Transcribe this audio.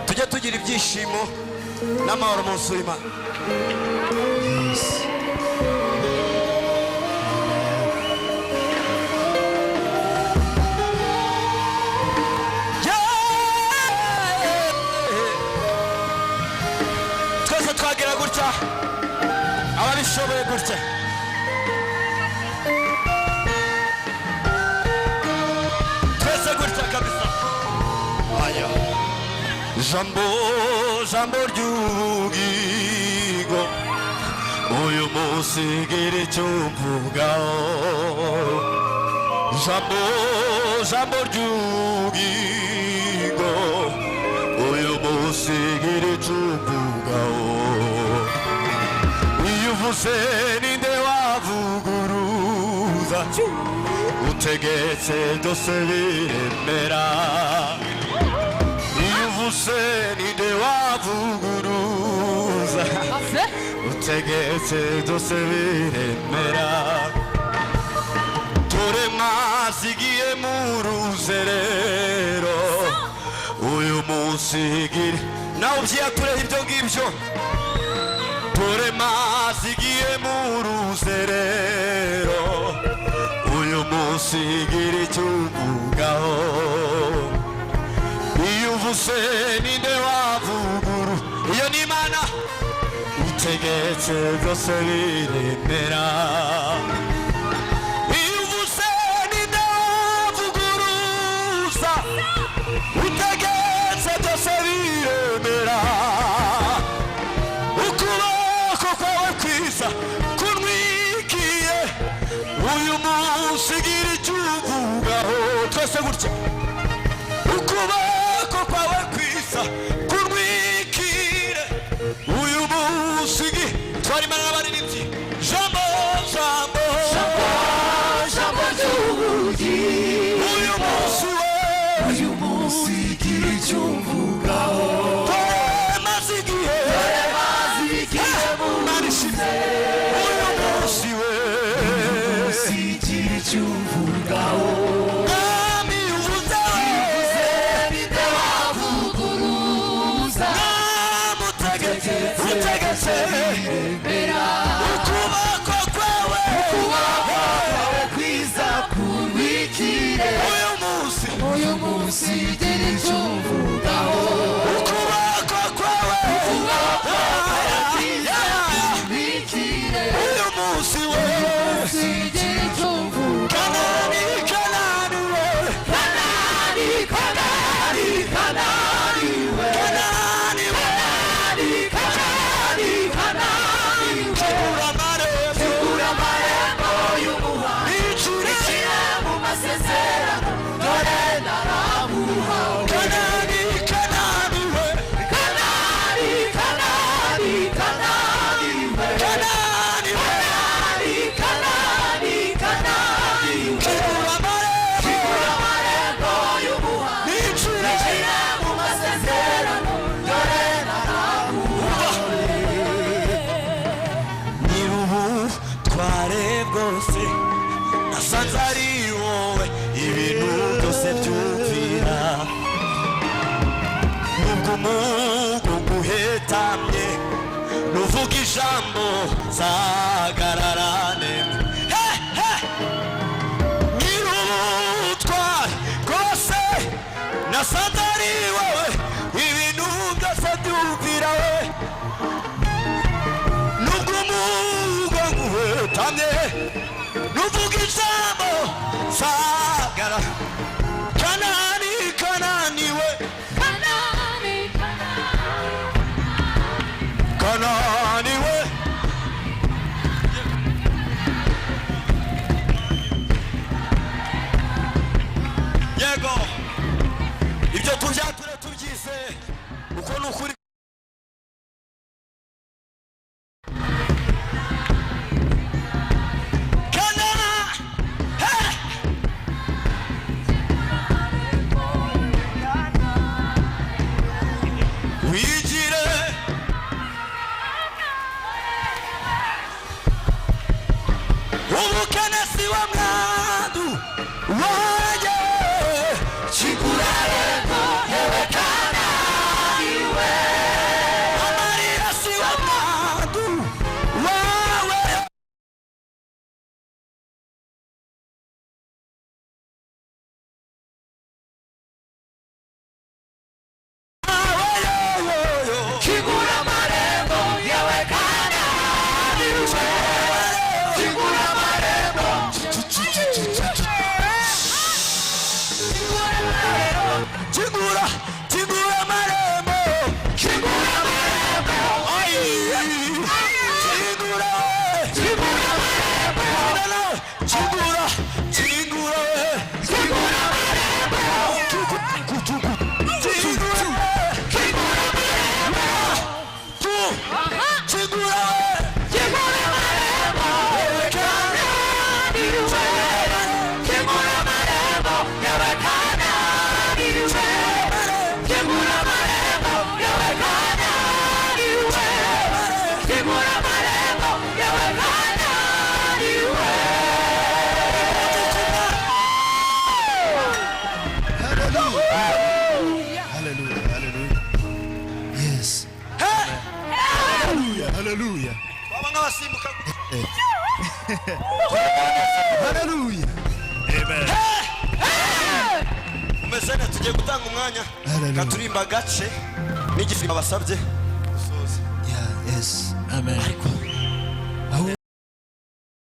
tujye tugira ibyishimo n'amahoro mu nzu y'Imana. Twese twagira gutya ababishoboye gutya. Twese gutya kabisa. Aya jambo ry'ubugingo uyu munsi gira icyo mvugaho. Jambo ry'ubugingo uyu munsi gira icyo mvugaho. Iyo uvuze ninde wavuguruza utegetse byose biremera. Ninde wavuguruza utegetse byose biremera. Dore mwasigiye mu ruzerero uyu munsi gira nawe ubyiyakureho ibyo ngibyo. Dore mwasigiye mu ruzerero uyu munsi gira icyo uvugaho. Iyo uvuze ninde wavuguru iyo ni Imana utegetse byose biremera. Iyo uvuze ninde wavuguruza utegetse byose biremera. Ukuboko kwawe kwiza kunwikiye uyu munsi gira icyo uvugaho. Twese gutya ukuboko kwawe kwiza kunwikire uyu munsi twarimo n'abaririmbyi. Jambo ry'ubugingo uyu munsi gira icyo mvugaho. Maze igihe manishime uyu munsi gira icyo mvugaho. Ukuboko kwawe kwiza kunwikire uyu munsi gira icyo mvugaho. Ukuboko kwawe kwiza kunwikire uyu munsi gira icyo mvugaho. Nasanze ari wowe ibintu byose byumvira. Nubwo umugongo uhetamye nuvuga ijambo zahagararane. Nyir'ubutware bwose nasanze ari wowe ibintu byose byumvira we. Nubwo umugongo uhetamye nuvuga ijambo sagara. Kanani we Kanani we yego ibyo tubyature tubyize uko n'ukuri. Ubukene si wa mwandu waje chikurareko yewe Kanani. Chigura marembo yabekana niwe. Chigura marembo yabekana niwe. Chigura marembo yabekana niwe. Chigura marembo yabekana niwe. Hallelujah, hallelujah. Yes. Hallelujah, hallelujah. Hallelujah. Amen. Umesena tujye gutanga umwanya katurimba gace n'igifi abasabye. Yeah, yes. Amen.